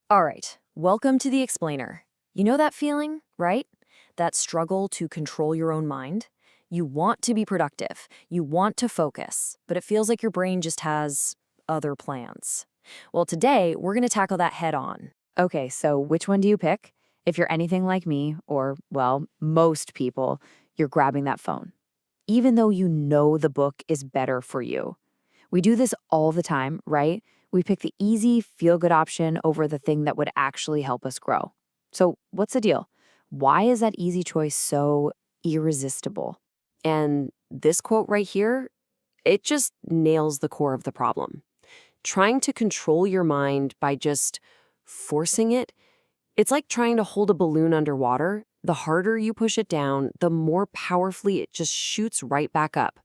All right, welcome to the explainer. You know that feeling, right? That struggle to control your own mind? You want to be productive, you want to focus, but it feels like your brain just has other plans. Well, today we're going to tackle that head on. Okay, so which one do you pick? If you're anything like me, or, well, most people, you're grabbing that phone, even though you know the book is better for you. We do this all the time, right? We pick the easy, feel good option over the thing that would actually help us grow. So, what's the deal? Why is that easy choice so irresistible? And this quote right here, it just nails the core of the problem. Trying to control your mind by just forcing it, it's like trying to hold a balloon underwater. The harder you push it down, the more powerfully it just shoots right back up.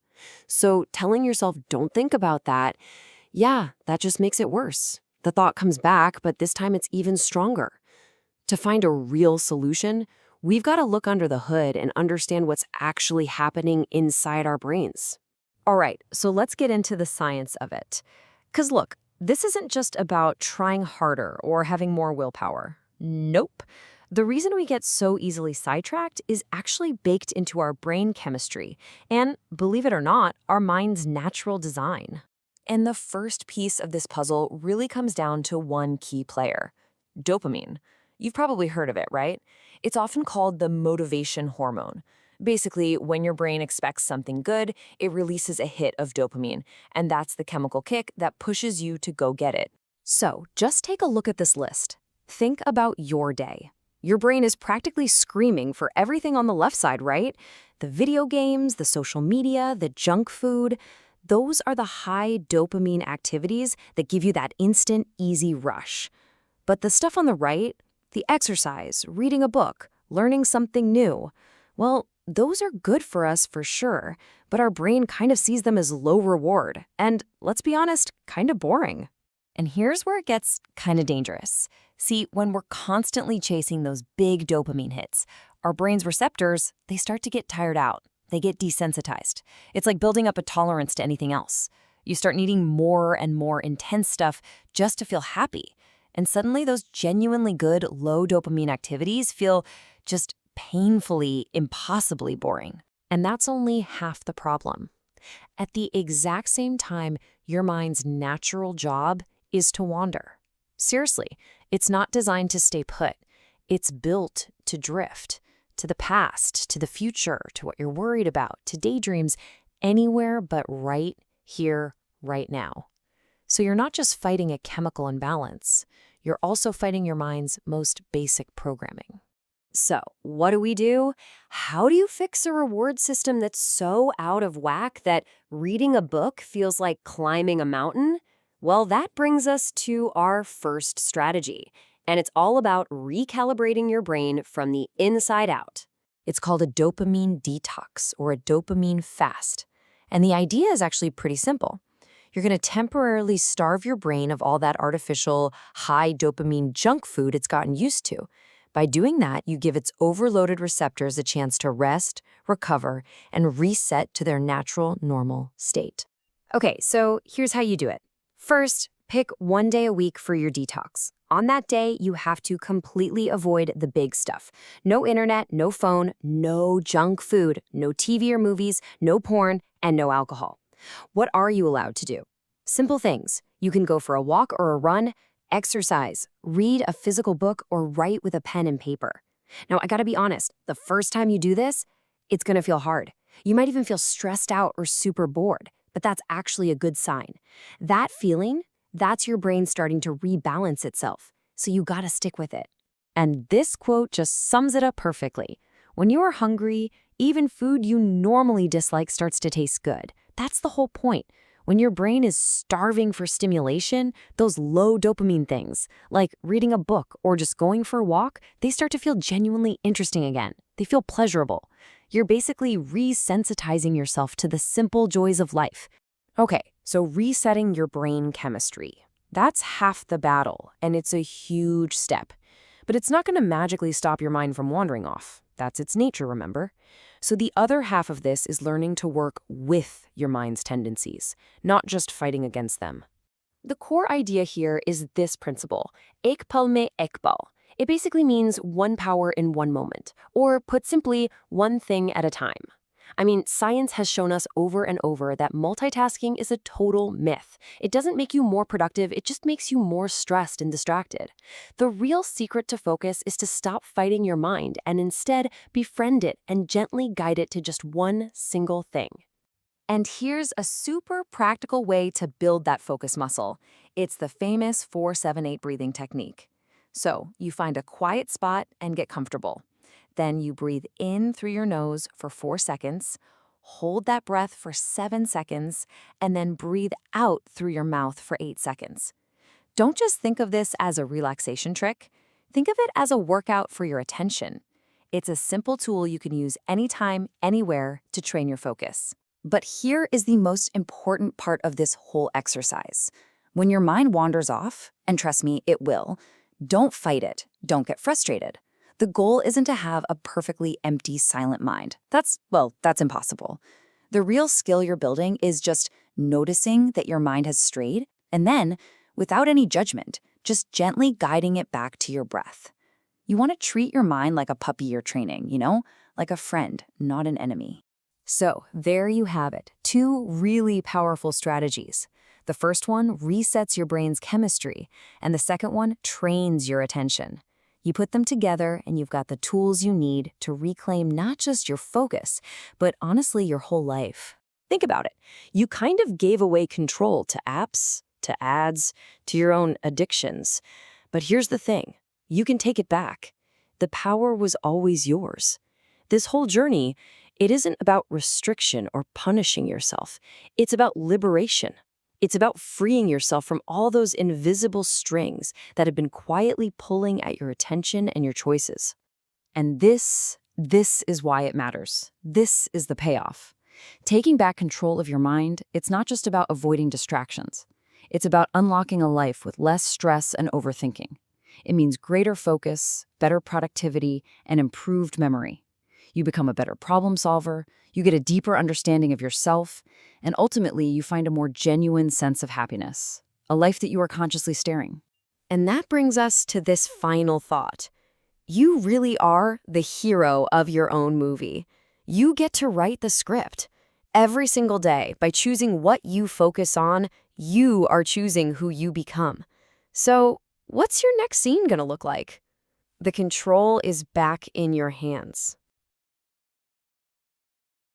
So telling yourself, don't think about that, yeah, that just makes it worse. The thought comes back, but this time it's even stronger. To find a real solution, we've got to look under the hood and understand what's actually happening inside our brains. All right, so let's get into the science of it. Because look, this isn't just about trying harder or having more willpower. Nope. The reason we get so easily sidetracked is actually baked into our brain chemistry and, believe it or not, our mind's natural design. And the first piece of this puzzle really comes down to one key player: dopamine. You've probably heard of it, right? It's often called the motivation hormone. Basically, when your brain expects something good, it releases a hit of dopamine, and that's the chemical kick that pushes you to go get it. So, just take a look at this list. Think about your day. Your brain is practically screaming for everything on the left side, right? The video games, the social media, the junk food. Those are the high dopamine activities that give you that instant, easy rush. But the stuff on the right, the exercise, reading a book, learning something new, well, those are good for us for sure, but our brain kind of sees them as low reward and, let's be honest, kind of boring. And here's where it gets kind of dangerous. See, when we're constantly chasing those big dopamine hits, our brain's receptors, they start to get tired out. They get desensitized. It's like building up a tolerance to anything else. You start needing more and more intense stuff just to feel happy. And suddenly those genuinely good, low dopamine activities feel just painfully, impossibly boring. And that's only half the problem. At the exact same time, your mind's natural job is to wander. Seriously, it's not designed to stay put. It's built to drift. To the past, to the future, to what you're worried about, to daydreams, anywhere but right here, right now. So you're not just fighting a chemical imbalance, you're also fighting your mind's most basic programming. So, what do? How do you fix a reward system that's so out of whack that reading a book feels like climbing a mountain? Well, that brings us to our first strategy, and it's all about recalibrating your brain from the inside out. It's called a dopamine detox or a dopamine fast. And the idea is actually pretty simple. You're going to temporarily starve your brain of all that artificial, high dopamine junk food it's gotten used to. By doing that, you give its overloaded receptors a chance to rest, recover, and reset to their natural, normal state. Okay, so here's how you do it. First, pick one day a week for your detox. On that day, you have to completely avoid the big stuff. No internet, no phone, no junk food, no TV or movies, no porn, and no alcohol. What are you allowed to do? Simple things. You can go for a walk or a run, exercise, read a physical book, or write with a pen and paper. Now, I gotta be honest, the first time you do this, it's gonna feel hard. You might even feel stressed out or super bored, but that's actually a good sign. That feeling, that's your brain starting to rebalance itself, so you gotta stick with it. And this quote just sums it up perfectly. When you are hungry, even food you normally dislike starts to taste good. That's the whole point. When your brain is starving for stimulation, those low dopamine things, like reading a book or just going for a walk, they start to feel genuinely interesting again. They feel pleasurable. You're basically resensitizing yourself to the simple joys of life. Okay, so resetting your brain chemistry. That's half the battle, and it's a huge step. But it's not going to magically stop your mind from wandering off. That's its nature, remember? So the other half of this is learning to work with your mind's tendencies, not just fighting against them. The core idea here is this principle, ek pal mein ek bal. It basically means one power in one moment, or put simply, one thing at a time. I mean, science has shown us over and over that multitasking is a total myth. It doesn't make you more productive, it just makes you more stressed and distracted. The real secret to focus is to stop fighting your mind and instead befriend it and gently guide it to just one single thing. And here's a super practical way to build that focus muscle. It's the famous 4-7-8 breathing technique. So you find a quiet spot and get comfortable. Then you breathe in through your nose for 4 seconds, hold that breath for 7 seconds, and then breathe out through your mouth for 8 seconds. Don't just think of this as a relaxation trick. Think of it as a workout for your attention. It's a simple tool you can use anytime, anywhere to train your focus. But here is the most important part of this whole exercise. When your mind wanders off, and trust me, it will, don't fight it. Don't get frustrated. The goal isn't to have a perfectly empty, silent mind. That's impossible. The real skill you're building is just noticing that your mind has strayed, and then, without any judgment, just gently guiding it back to your breath. You want to treat your mind like a puppy you're training, like a friend, not an enemy. So, there you have it, 2 really powerful strategies. The first one resets your brain's chemistry, and the second one trains your attention. You put them together, and you've got the tools you need to reclaim not just your focus, but honestly your whole life. Think about it. You kind of gave away control to apps, to ads, to your own addictions. But here's the thing. You can take it back. The power was always yours. This whole journey, it isn't about restriction or punishing yourself. It's about liberation. It's about freeing yourself from all those invisible strings that have been quietly pulling at your attention and your choices. And this is why it matters. This is the payoff. Taking back control of your mind, it's not just about avoiding distractions. It's about unlocking a life with less stress and overthinking. It means greater focus, better productivity, and improved memory. You become a better problem solver, you get a deeper understanding of yourself, and ultimately you find a more genuine sense of happiness, a life that you are consciously steering. And that brings us to this final thought. You really are the hero of your own movie. You get to write the script. Every single day, by choosing what you focus on, you are choosing who you become. So, what's your next scene gonna look like? The control is back in your hands.